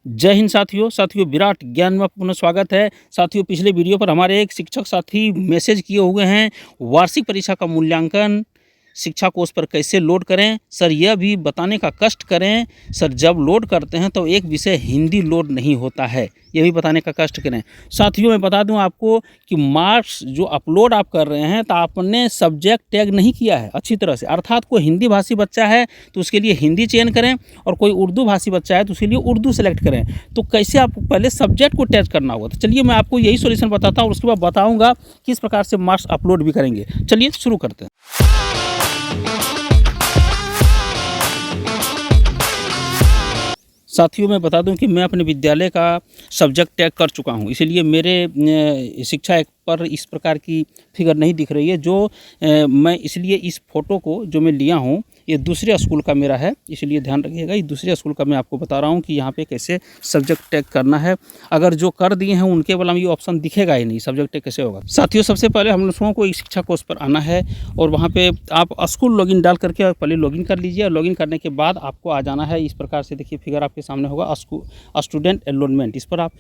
जय हिंद साथियों विराट ज्ञान में पुनः स्वागत है। साथियों, पिछले वीडियो पर हमारे एक शिक्षक साथी मैसेज किए हुए हैं, वार्षिक परीक्षा का मूल्यांकन शिक्षा कोष पर कैसे लोड करें। सर यह भी बताने का कष्ट करें। सर जब लोड करते हैं तो एक विषय हिंदी लोड नहीं होता है, यह भी बताने का कष्ट करें। साथियों, मैं बता दूं आपको कि मार्क्स जो अपलोड आप कर रहे हैं तो आपने सब्जेक्ट टैग नहीं किया है अच्छी तरह से। अर्थात कोई हिंदी भाषी बच्चा है तो उसके लिए हिंदी चयन करें, और कोई उर्दू भाषी बच्चा है तो उसके लिए उर्दू सेलेक्ट करें। तो कैसे आपको पहले सब्जेक्ट को टैग करना होगा, तो चलिए मैं आपको यही सॉल्यूशन बताता हूँ और उसके बाद बताऊँगा किस प्रकार से मार्क्स अपलोड भी करेंगे। चलिए शुरू करते हैं। साथियों, मैं बता दूं कि मैं अपने विद्यालय का सब्जेक्ट टैग कर चुका हूं, इसलिए मेरे शिक्षा एक पर इस प्रकार की फिगर नहीं दिख रही है। जो मैं इसलिए इस फ़ोटो को जो मैं लिया हूं ये दूसरे स्कूल का मेरा है, इसलिए ध्यान रखिएगा। ये दूसरे स्कूल का मैं आपको बता रहा हूं कि यहाँ पे कैसे सब्जेक्ट टैग करना है। अगर जो कर दिए हैं उनके वाला में ये ऑप्शन दिखेगा ही नहीं, सब्जेक्ट टैग कैसे होगा। साथियों, सबसे पहले हम लोगों को एक शिक्षा कोष पर आना है और वहाँ पर आप स्कूल लॉगिन डाल करके पहले लॉगिन कर लीजिए। और लॉगिन करने के बाद आपको आ जाना है इस प्रकार से, देखिए फिगर आपके सामने होगा स्टूडेंट एनरोलमेंट, इस पर आप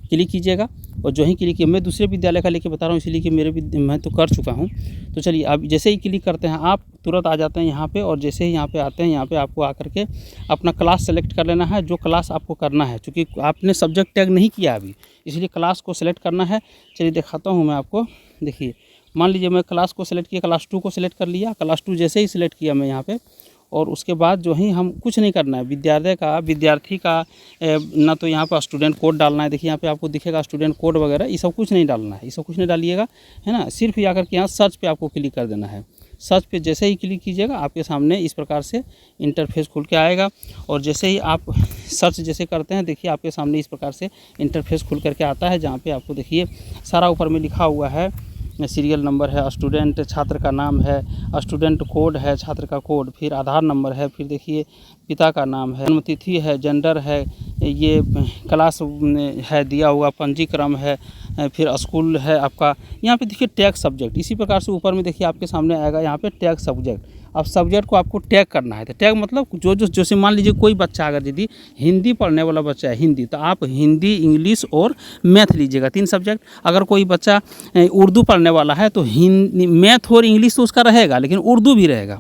क्लिक कीजिएगा। और जो ही क्लिक किया, मैं दूसरे विद्यालय का लेके बता रहा हूँ इसलिए कि मैं तो कर चुका हूँ। तो चलिए अब जैसे ही क्लिक करते हैं आप तुरंत आ जाते हैं यहाँ पे, और जैसे ही यहाँ पे आते हैं यहाँ पे आपको आकर के अपना क्लास सेलेक्ट कर लेना है, जो क्लास आपको करना है। क्योंकि आपने सब्जेक्ट टैग नहीं किया अभी, इसलिए क्लास को सेलेक्ट करना है। चलिए दिखाता हूँ मैं आपको। देखिए, मान लीजिए मैं क्लास को सेलेक्ट किया, क्लास 2 को सेलेक्ट कर लिया। क्लास 2 जैसे ही सिलेक्ट किया मैं यहाँ पे, और उसके बाद जो ही हम कुछ नहीं करना है, विद्यार्थी का ना तो यहाँ पर स्टूडेंट कोड डालना है। देखिए यहाँ पे आपको दिखेगा स्टूडेंट कोड वगैरह, ये सब कुछ नहीं डालना है, ये सब कुछ नहीं डालिएगा, है ना। सिर्फ आकर के यहाँ सर्च पे आपको क्लिक कर देना है। सर्च पे जैसे ही क्लिक कीजिएगा आपके सामने इस प्रकार से इंटरफेस खुल के आएगा। और जैसे ही आप सर्च जैसे करते हैं, देखिए आपके सामने इस प्रकार से इंटरफेस खुल करके आता है, जहाँ पे आपको देखिए सारा ऊपर में लिखा हुआ है। सीरियल नंबर है, स्टूडेंट छात्र का नाम है, स्टूडेंट कोड है छात्र का कोड, फिर आधार नंबर है, फिर देखिए पिता का नाम है, जन्मतिथि है, जेंडर है, ये क्लास है दिया हुआ, पंजीक्रम है, फिर स्कूल है आपका। यहाँ पे देखिए टैग सब्जेक्ट, इसी प्रकार से ऊपर में देखिए आपके सामने आएगा यहाँ पे टैग सब्जेक्ट। अब सब्जेक्ट को आपको टैग करना है। तो टैग मतलब जैसे मान लीजिए कोई बच्चा अगर यदि हिंदी पढ़ने वाला बच्चा है हिंदी, तो आप हिंदी, इंग्लिश और मैथ लीजिएगा, 3 सब्जेक्ट। अगर कोई बच्चा उर्दू पढ़ने वाला है तो हिंदी, मैथ और इंग्लिश तो उसका रहेगा, लेकिन उर्दू भी रहेगा।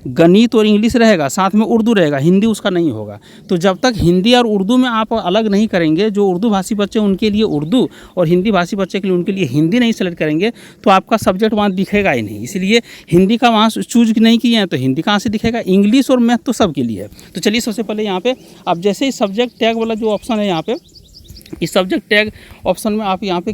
गणित और इंग्लिश रहेगा, साथ में उर्दू रहेगा, हिंदी उसका नहीं होगा। तो जब तक हिंदी और उर्दू में आप अलग नहीं करेंगे, जो उर्दू भाषी बच्चे उनके लिए उर्दू और हिंदी भाषी बच्चे के लिए उनके लिए हिंदी नहीं सेलेक्ट करेंगे, तो आपका सब्जेक्ट वहाँ दिखेगा ही नहीं। इसलिए हिंदी का वहाँ चूज नहीं किए हैं तो हिंदी कहाँ से दिखेगा। इंग्लिश और मैथ तो सबके लिए है। तो चलिए सबसे पहले यहाँ पे आप जैसे ही सब्जेक्ट टैग वाला जो ऑप्शन है यहाँ पे, इस सब्जेक्ट टैग ऑप्शन में आप यहाँ पे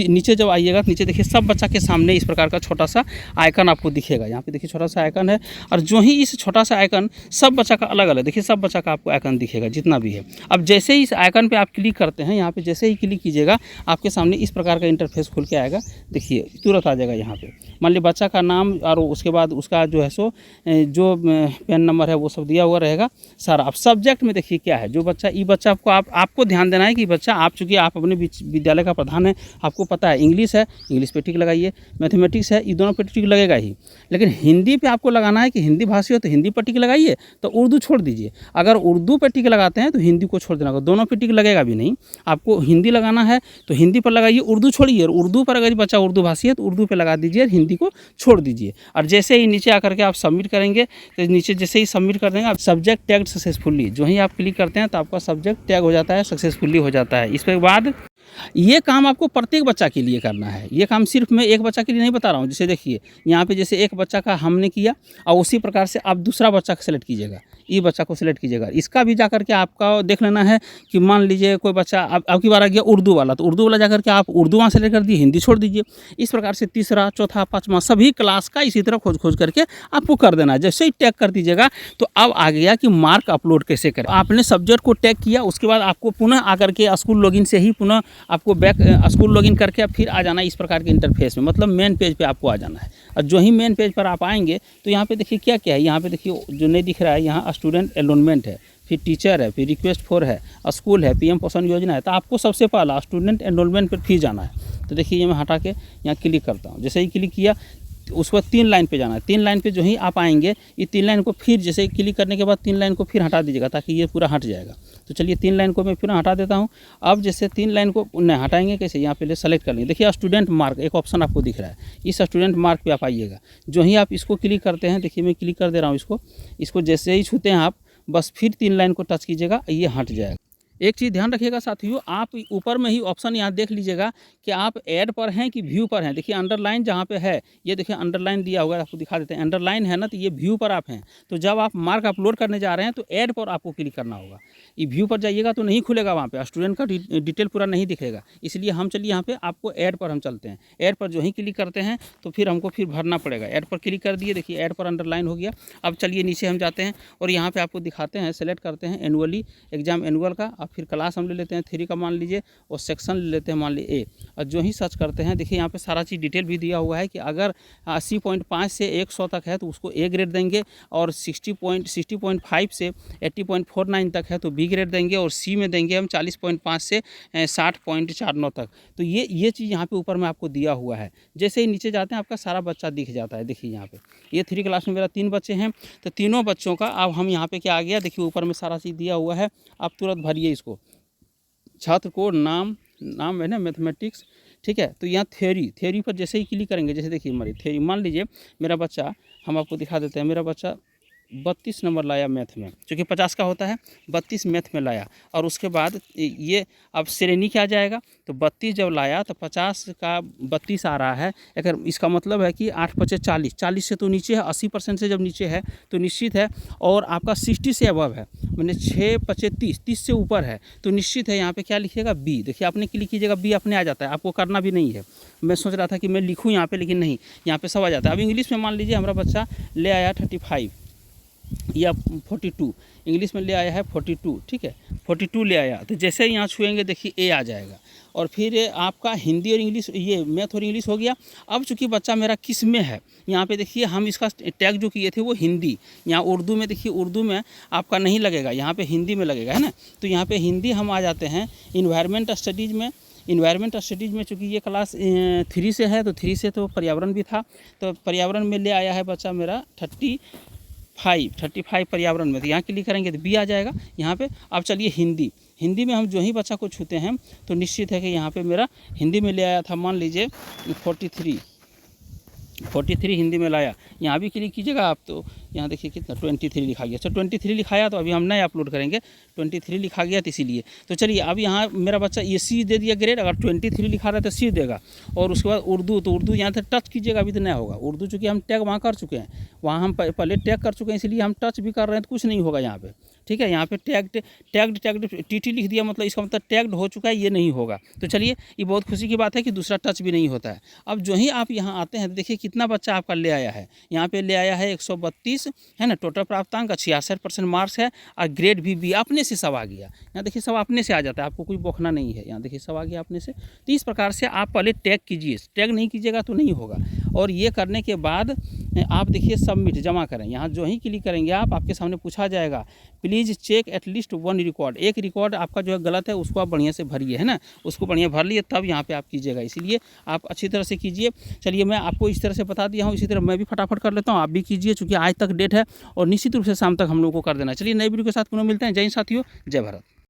नीचे जब आइएगा, नीचे देखिए सब बच्चा के सामने इस प्रकार का छोटा सा आइकन आपको दिखेगा। यहाँ पे देखिए छोटा सा आइकन है, और जो ही इस छोटा सा आइकन सब बच्चा का अलग अलग, देखिए सब बच्चा का आपको आइकन दिखेगा जितना भी है। अब जैसे ही इस आइकन पे आप क्लिक करते हैं, यहाँ पे जैसे ही क्लिक कीजिएगा आपके सामने इस प्रकार का इंटरफेस खुल के आएगा। देखिए तुरंत आ जाएगा यहाँ पे, मान लीजिए बच्चा का नाम और उसके बाद उसका जो है सो जो पेन नंबर है वो सब दिया हुआ रहेगा सारा। अब सब्जेक्ट में देखिए क्या है, जो बच्चा ये बच्चा आपको ध्यान देना है कि बच्चा आप चूँकि आप अपने विद्यालय का प्रधान है, आपको पता है इंग्लिश है, इंग्लिश पे टिक लगाइए, मैथमेटिक्स है, ये दोनों पे टिक लगेगा ही। लेकिन हिंदी पे आपको लगाना है कि हिंदी भाषी हो तो हिंदी पर टिक लगाइए, तो उर्दू छोड़ दीजिए। अगर उर्दू पे टिक लगाते हैं तो हिंदी को छोड़ देना, दोनों पे टिक लगेगा भी नहीं। आपको हिंदी लगाना है तो हिंदी पर लगाइए, उर्दू छोड़िए। उर्दू पर अगर बच्चा उर्दू भाषी है तो उर्दू पर लगा दीजिए, हिंदी को छोड़ दीजिए। और जैसे ही नीचे आकर के आप सबमिट करेंगे, तो नीचे जैसे ही सबमिट कर देंगे आप सब्जेक्ट टैग सक्सेसफुली, जो ही आप क्लिक करते हैं तो आपका सब्जेक्ट टैग हो जाता है, सक्सेसफुली हो जाता है। इसके बाद ये काम आपको प्रत्येक बच्चा के लिए करना है। ये काम सिर्फ मैं एक बच्चा के लिए नहीं बता रहा हूँ। जैसे देखिए यहाँ पे जैसे एक बच्चा का हमने किया, और उसी प्रकार से आप दूसरा बच्चा को सेलेक्ट कीजिएगा, ये बच्चा को सिलेक्ट कीजिएगा। इसका भी जाकर के आपका देख लेना है कि मान लीजिए कोई बच्चा अब की बार आ गया उर्दू वाला, तो उर्दू वाला जाकर के आप उर्दू वहाँ सेलेक्ट कर दिए, हिंदी छोड़ दीजिए। इस प्रकार से तीसरा, चौथा, पाँचवा सभी क्लास का इसी तरह खोज करके आपको कर देना है। जैसे ही टैग कर दीजिएगा तो अब आ गया कि मार्क अपलोड कैसे करें। आपने सब्जेक्ट को टैग किया, उसके बाद आपको पुनः आकर के स्कूल लॉगिन से ही पुनः आपको स्कूल लॉगिन करके फिर आ जाना इस प्रकार के इंटरफेस में, मतलब मेन पेज पे आपको आ जाना है। और जो ही मेन पेज पर आप आएंगे तो यहाँ पे देखिए क्या क्या है। यहाँ पे देखिए जो नहीं दिख रहा है, यहाँ स्टूडेंट एनरोलमेंट है, फिर टीचर है, फिर रिक्वेस्ट फॉर है, स्कूल है, पीएम पोषण योजना है। तो आपको सबसे पहला स्टूडेंट एनरोलमेंट पर फिर जाना है। तो देखिए ये मैं हटा के यहाँ क्लिक करता हूँ। जैसे ही क्लिक किया उसके बाद 3 लाइन पे जाना है। 3 लाइन पे जो ही आप आएंगे, ये 3 लाइन को फिर जैसे क्लिक करने के बाद 3 लाइन को फिर हटा दीजिएगा ताकि ये पूरा हट जाएगा। तो चलिए 3 लाइन को मैं फिर हटा देता हूँ। अब जैसे 3 लाइन को नहीं हटाएंगे कैसे, यहाँ पहले सेलेक्ट कर लेंगे। देखिए स्टूडेंट मार्क एक ऑप्शन आपको दिख रहा है, इस स्टूडेंट मार्क पे आप आइएगा। जो ही आप इसको क्लिक करते हैं, देखिए मैं क्लिक कर दे रहा हूँ इसको जैसे ही छूते हैं आप, बस फिर 3 लाइन को टच कीजिएगा, ये हट जाएगा। एक चीज़ ध्यान रखिएगा साथियों, आप ऊपर में ही ऑप्शन यहाँ देख लीजिएगा कि आप ऐड पर हैं कि व्यू पर हैं। देखिए अंडरलाइन जहाँ पे है, ये देखिए अंडरलाइन दिया हुआ है, आपको दिखा देते हैं। अंडरलाइन है ना, तो ये व्यू पर आप हैं। तो जब आप मार्क अपलोड करने जा रहे हैं तो ऐड पर आपको क्लिक करना होगा। ये व्यू पर जाइएगा तो नहीं खुलेगा, वहाँ पे स्टूडेंट का डिटेल पूरा नहीं दिखेगा। इसलिए हम चलिए यहाँ पे आपको ऐड पर हम चलते हैं। ऐड पर जो ही क्लिक करते हैं तो फिर हमको फिर भरना पड़ेगा। ऐड पर क्लिक कर दिए, देखिए ऐड पर अंडरलाइन हो गया। अब चलिए नीचे हम जाते हैं और यहाँ पे आपको दिखाते हैं, सेलेक्ट करते हैं एनुअली एग्जाम एनुअल का। अब फिर क्लास हम ले लेते हैं 3 का मान लीजिए, और सेक्शन ले लेते हैं मान लीजिए ए। और जो ही सर्च करते हैं, देखिए यहाँ पे सारा चीज़ डिटेल भी दिया हुआ है कि अगर 80.5 से 100 तक है तो उसको ए ग्रेड देंगे, और 60.5 से 80.49 तक है तो बी ग्रेड देंगे, और सी में देंगे हम 40.5 से 60.49 तक। तो ये चीज़ यहाँ पे ऊपर में आपको दिया हुआ है। जैसे ही नीचे जाते हैं आपका सारा बच्चा दिख जाता है। देखिए यहाँ पे ये 3 क्लास में मेरा 3 बच्चे हैं, तो तीनों बच्चों का अब हम यहाँ पे क्या आ गया, देखिए ऊपर में सारा चीज़ दिया हुआ है। आप तुरंत भरिए इसको, छात्र को नाम है ना, मैथमेटिक्स, ठीक है। तो यहाँ थ्योरी पर जैसे ही क्लिक करेंगे, जैसे देखिए हमारी थ्योरी, मान लीजिए मेरा बच्चा, हम आपको दिखा देते हैं, मेरा बच्चा 32 नंबर लाया मैथ में, क्योंकि 50 का होता है, 32 मैथ में लाया। और उसके बाद ये अब श्रेणी क्या जाएगा, तो 32 जब लाया तो 50 का 32 आ रहा है। अगर इसका मतलब है कि 8 × 40, 40 से तो नीचे है, 80% से जब नीचे है तो निश्चित है। और आपका 60 से अबव है, मैंने 6 × 5 = 30, 30 से ऊपर है तो निश्चित है। यहाँ पे क्या लिखिएगा, बी। देखिए आपने क्लिक कीजिएगा, बी अपने आ जाता है, आपको करना भी नहीं है। मैं सोच रहा था कि मैं लिखूँ यहाँ पे, लेकिन नहीं, यहाँ पे सब आ जाता है। अब इंग्लिश में मान लीजिए हमारा बच्चा ले आया 35 या 42, इंग्लिश में ले आया है 42, ठीक है, 42 ले आया। तो जैसे ही यहाँ छुएंगे देखिए ए आ जाएगा। और फिर आपका हिंदी और इंग्लिश, ये मैथ और इंग्लिश हो गया। अब चूंकि बच्चा मेरा किस में है, यहाँ पे देखिए हम इसका टैग जो किए थे वो हिंदी, यहाँ उर्दू में, देखिए उर्दू में आपका नहीं लगेगा, यहाँ पे हिंदी में लगेगा, है ना। तो यहाँ पे हिंदी हम आ जाते हैं इन्वायरमेंट स्टडीज़ में। इन्वायरमेंट स्टडीज़ में चूँकि ये क्लास 3 से है, तो 3 से तो पर्यावरण भी था, तो पर्यावरण में ले आया है बच्चा मेरा 35 पर्यावरण में। तो यहाँ क्लिक करेंगे तो बी आ जाएगा यहाँ पे। अब चलिए हिंदी में हम जो ही बच्चा को छूते हैं तो निश्चित है कि यहाँ पे मेरा हिंदी में ले आया था, मान लीजिए 43 हिंदी में लाया। यहाँ भी क्लिक कीजिएगा आप, तो यहाँ देखिए कितना 23 लिखा गया। अच्छा 23 लिखाया, तो अभी हम नए अपलोड करेंगे, 23 लिखा गया तो इसीलिए। तो चलिए अब यहाँ मेरा बच्चा ये सी दे दिया ग्रेड, अगर 23 लिखा रहा है तो सी देगा। और उसके बाद उर्दू, तो उर्दू यहाँ से टच कीजिएगा, अभी तो नया होगा। उर्दू चूँकि हम टैग वहाँ कर चुके हैं, वहाँ हम पहले टैग कर चुके हैं, इसलिए हम टच भी कर रहे हैं तो कुछ नहीं होगा यहाँ पे, ठीक है। यहाँ पे टैग्ड टी लिख दिया, मतलब इसका मतलब टैग्ड हो चुका है, ये नहीं होगा। तो चलिए ये बहुत खुशी की बात है कि दूसरा टच भी नहीं होता है। अब जो ही आप यहाँ आते हैं, देखिए कितना बच्चा आपका ले आया है, यहाँ पे ले आया है 132, है ना। टोटल प्राप्तांक 66% मार्क्स है, और ग्रेड भी बी, अपने से सब आ गया। यहाँ देखिए सब अपने से आ जाता है, आपको कोई बौखना नहीं है। यहाँ देखिए सब आ गया अपने से। तो इस प्रकार से आप पहले टैग कीजिए, टैग नहीं कीजिएगा तो नहीं होगा। और ये करने के बाद आप देखिए सबमिट जमा करें, यहाँ जो ही क्लिक करेंगे आप, आपके सामने पूछा जाएगा प्लीज़ चेक एटलीस्ट 1 रिकॉर्ड, एक रिकॉर्ड आपका जो है गलत है उसको आप बढ़िया से भरिए, है ना, उसको बढ़िया भर लिए तब यहाँ पे आप कीजिएगा। इसीलिए आप अच्छी तरह से कीजिए। चलिए मैं आपको इस तरह से बता दिया हूँ, इसी तरह मैं भी फटाफट कर लेता हूँ, आप भी कीजिए, चूँकि आज तक डेट है और निश्चित रूप से शाम तक हम लोग को कर देना। चलिए नई वीडियो के साथ पुनः मिलते हैं। जय हिंद साथियों, जय भारत।